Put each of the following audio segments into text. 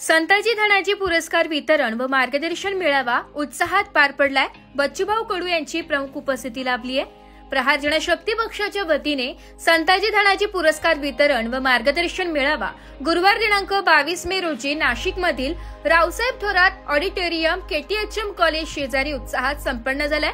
संताजी धनाजी पुरस्कार वितरण व मार्गदर्शन मेळावा उत्साहात पार पडलाय। बच्चूभाऊ कडू यांची प्रमुख उपस्थिती लाभली आहे। प्रहार जनशक्ती पक्षाच्या वतीने संताजी धनाजी पुरस्कार वितरण व मार्गदर्शन मेळावा गुरुवार दिनांक 22 मे रोजी नाशिक मधील Raosaheb Thorat auditorium KTHM college शेजारी उत्साहात संपन्न झालाय।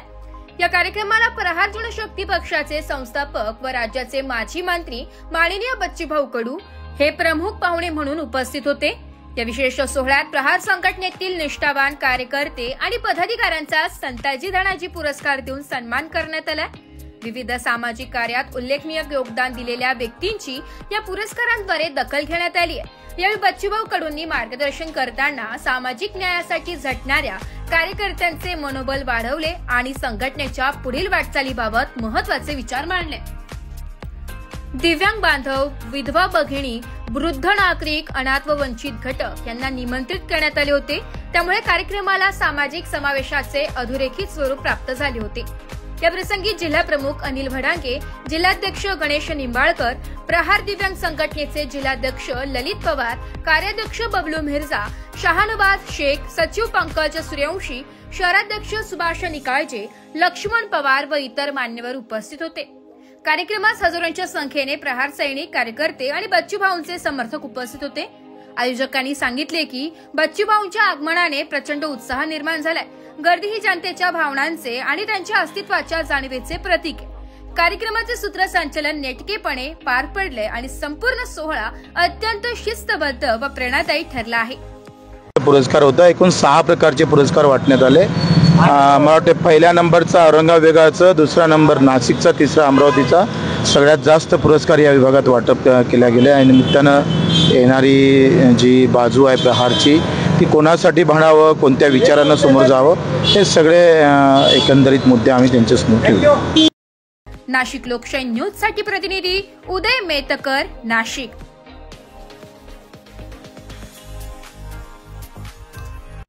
या कार्यक्रमाला प्रहार जनशक्ती पक्षाचे संस्थापक व राज्याचे माजी मंत्री माननीय बच्चूभाऊ कडू हे प्रमुख पाहुणे म्हणून उपस्थित होते। या विशेष सोहळ्यात प्रहार संघटनेतील निष्ठावान कार्यकर्ते आणि पदाधिकाऱ्यांचा संताजी धनाजी पुरस्कार देऊन सन्मान करण्यात आला। विविध सामाजिक कार्यात उल्लेखनीय योगदान दिलेल्या व्यक्तींची या पुरस्कारांद्वारे दखल घेण्यात आली आहे। यावेळी बच्चूभाऊ कडूंनी मार्गदर्शन करताना सामाजिक न्यायासाठी झटणाऱ्या कार्यकर्त्यांचे मनोबल वाढवले आणि संघटनेच्या पुढील वाटचालीबाबत महत्त्वाचे विचार मांडले। दिव्यांग बांधव, विधवा भगिनी, वृद्ध नागरिक, अनाथ व वंचित घटक यांना निमंत्रित करण्यात आले होते। त्यामुळे कार्यक्रमाला सामाजिक समावेशाचे अधोरेखित स्वरूप प्राप्त झाले होते। या प्रसंगी जिल्हा प्रमुख अनिल भडांगे, जिल्हाध्यक्ष गणेश निंबाळकर, प्रहार दिव्यांग संघटनेचे जिल्हाध्यक्ष ललित पवार, कार्याध्यक्ष बबलू मिर्झा, शहानवाज शेख, सचिव पंकज सूर्यवंशी, शहराध्यक्ष सुभाष निकाळजे, लक्ष्मण पवार व इतर मान्यवर उपस्थित होते। कार्यक्रमास हजारोंच्या संख्येने प्रहार सैनिक, कार्यकर्ते आणि बच्चूभाऊंचे समर्थक उपस्थित होते। आयोजकांनी सांगितले की बच्चूभाऊंच्या आगमनाने प्रचंड उत्साह निर्माण झालाय। गर्दी ही जनतेच्या भावनांचे आणि त्यांच्या अस्तित्वाच्या जाणीवेचे प्रतीक आहे। कार्यक्रमाचे सूत्रसंचालन नेटकेपणे पार पडले आणि संपूर्ण सोहळा अत्यंत शिस्तबद्ध व प्रेरणादायी ठरला आहे। पुरस्कार होता। एकूण 6 प्रकारचे पुरस्कार वाटण्यात आले। मला वाटते पहिल्या नंबरचा औरंगाबाद विभागाचा, दुसरा नंबर नाशिकचा, तिसरा अमरावतीचा। सगळ्यात जास्त पुरस्कार या विभागात वाटप केल्या गेले आणि निमित्तानं येणारी जी बाजू आहे प्रहारची ती कोणासाठी भांडावं, कोणत्या विचारांना समोर जावं, हे सगळे एकंदरीत मुद्दे आम्ही त्यांच्या समोर ठेवले। नाशिक लोकशाही न्यूज साठी प्रतिनिधी उदय मेतकर, नाशिक।